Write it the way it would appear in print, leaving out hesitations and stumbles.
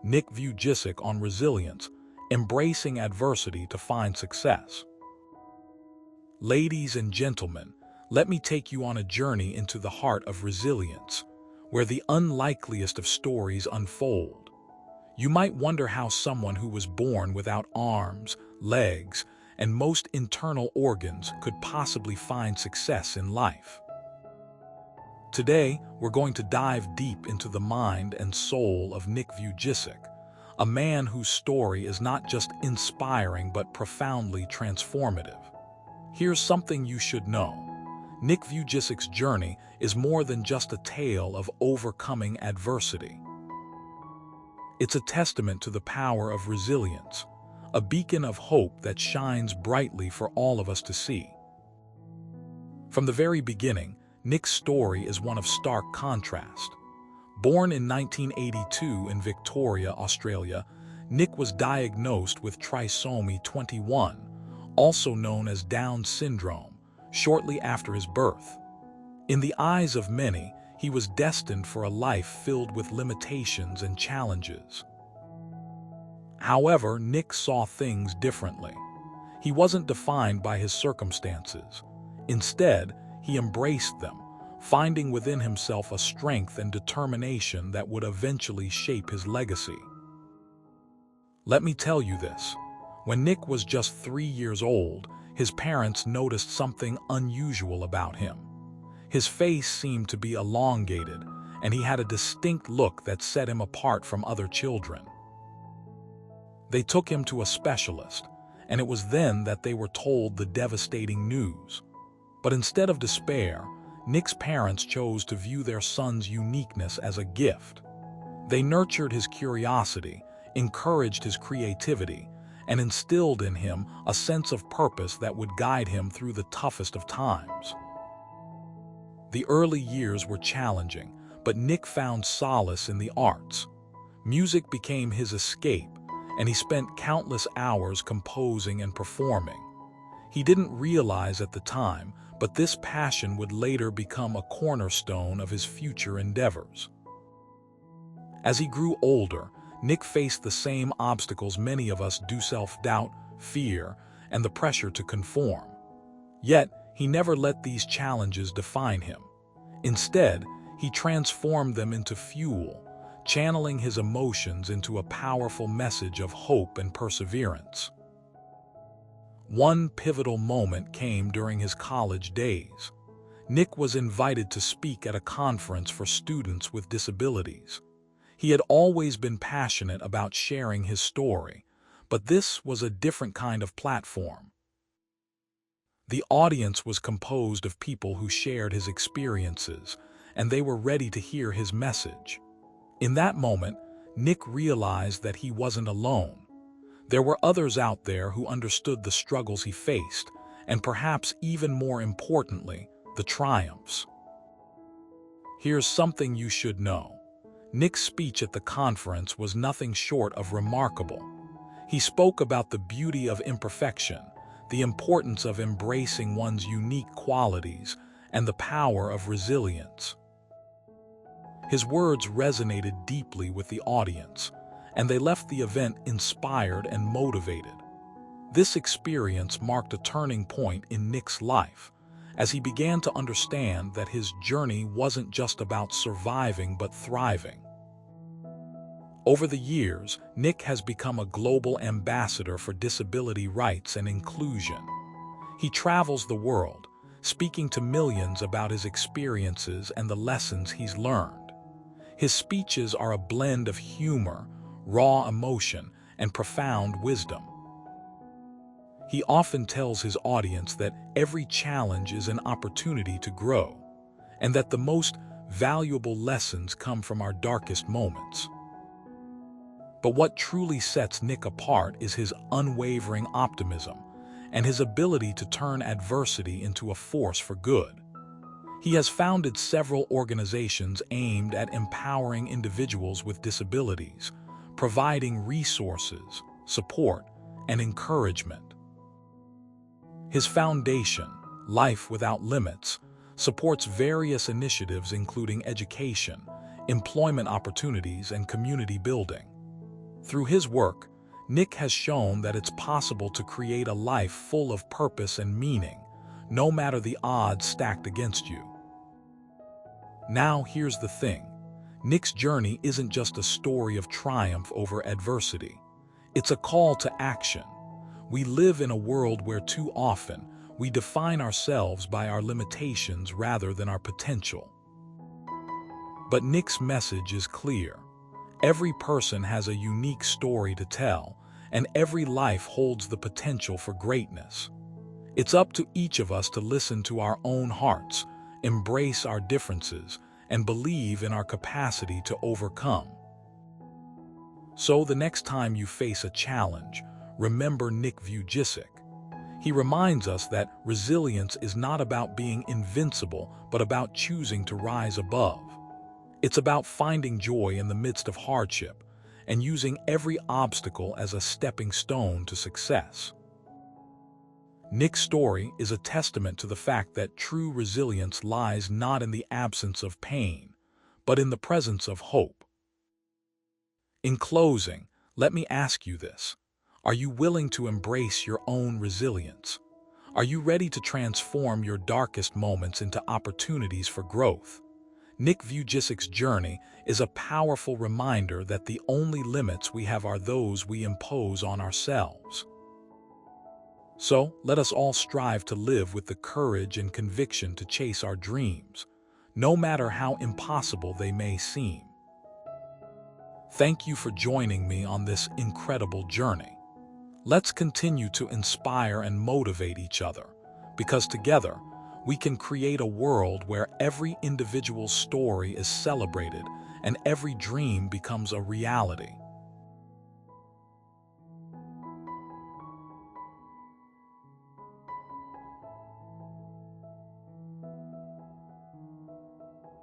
Nick Vujicic on resilience, embracing adversity to find success. Ladies and gentlemen, let me take you on a journey into the heart of resilience, where the unlikeliest of stories unfold. You might wonder how someone who was born without arms, legs, and most internal organs could possibly find success in life. Today, we're going to dive deep into the mind and soul of Nick Vujicic, a man whose story is not just inspiring but profoundly transformative. Here's something you should know. Nick Vujicic's journey is more than just a tale of overcoming adversity. It's a testament to the power of resilience, a beacon of hope that shines brightly for all of us to see. From the very beginning, Nick's story is one of stark contrast. Born in 1982 in Victoria, Australia, Nick was diagnosed with trisomy 21, also known as Down syndrome, shortly after his birth. In the eyes of many, he was destined for a life filled with limitations and challenges. However, Nick saw things differently. He wasn't defined by his circumstances. Instead, he embraced them, finding within himself a strength and determination that would eventually shape his legacy. Let me tell you this. When Nick was just 3 years old, his parents noticed something unusual about him. His face seemed to be elongated, and he had a distinct look that set him apart from other children. They took him to a specialist, and it was then that they were told the devastating news. But instead of despair, Nick's parents chose to view their son's uniqueness as a gift. They nurtured his curiosity, encouraged his creativity, and instilled in him a sense of purpose that would guide him through the toughest of times. The early years were challenging, but Nick found solace in the arts. Music became his escape, and he spent countless hours composing and performing. He didn't realize at the time, but this passion would later become a cornerstone of his future endeavors. As he grew older, Nick faced the same obstacles many of us do: self-doubt, fear, and the pressure to conform. Yet, he never let these challenges define him. Instead, he transformed them into fuel, channeling his emotions into a powerful message of hope and perseverance. One pivotal moment came during his college days. Nick was invited to speak at a conference for students with disabilities. He had always been passionate about sharing his story, but this was a different kind of platform. The audience was composed of people who shared his experiences, and they were ready to hear his message. In that moment, Nick realized that he wasn't alone. There were others out there who understood the struggles he faced, and perhaps even more importantly, the triumphs. Here's something you should know. Nick's speech at the conference was nothing short of remarkable. He spoke about the beauty of imperfection, the importance of embracing one's unique qualities, and the power of resilience. His words resonated deeply with the audience, and they left the event inspired and motivated. This experience marked a turning point in Nick's life, as he began to understand that his journey wasn't just about surviving but thriving. Over the years, Nick has become a global ambassador for disability rights and inclusion. He travels the world, speaking to millions about his experiences and the lessons he's learned. His speeches are a blend of humor, raw emotion, and profound wisdom. He often tells his audience that every challenge is an opportunity to grow, and that the most valuable lessons come from our darkest moments. But what truly sets Nick apart is his unwavering optimism and his ability to turn adversity into a force for good. He has founded several organizations aimed at empowering individuals with disabilities, providing resources, support, and encouragement. His foundation, Life Without Limits, supports various initiatives including education, employment opportunities, and community building. Through his work, Nick has shown that it's possible to create a life full of purpose and meaning, no matter the odds stacked against you. Now here's the thing. Nick's journey isn't just a story of triumph over adversity. It's a call to action. We live in a world where too often we define ourselves by our limitations rather than our potential. But Nick's message is clear. Every person has a unique story to tell, and every life holds the potential for greatness. It's up to each of us to listen to our own hearts, embrace our differences, and believe in our capacity to overcome. So the next time you face a challenge, remember Nick Vujicic. He reminds us that resilience is not about being invincible, but about choosing to rise above. It's about finding joy in the midst of hardship and using every obstacle as a stepping stone to success. Nick's story is a testament to the fact that true resilience lies not in the absence of pain, but in the presence of hope. In closing, let me ask you this. Are you willing to embrace your own resilience? Are you ready to transform your darkest moments into opportunities for growth? Nick Vujicic's journey is a powerful reminder that the only limits we have are those we impose on ourselves. So, let us all strive to live with the courage and conviction to chase our dreams, no matter how impossible they may seem. Thank you for joining me on this incredible journey. Let's continue to inspire and motivate each other, because together, we can create a world where every individual story is celebrated and every dream becomes a reality.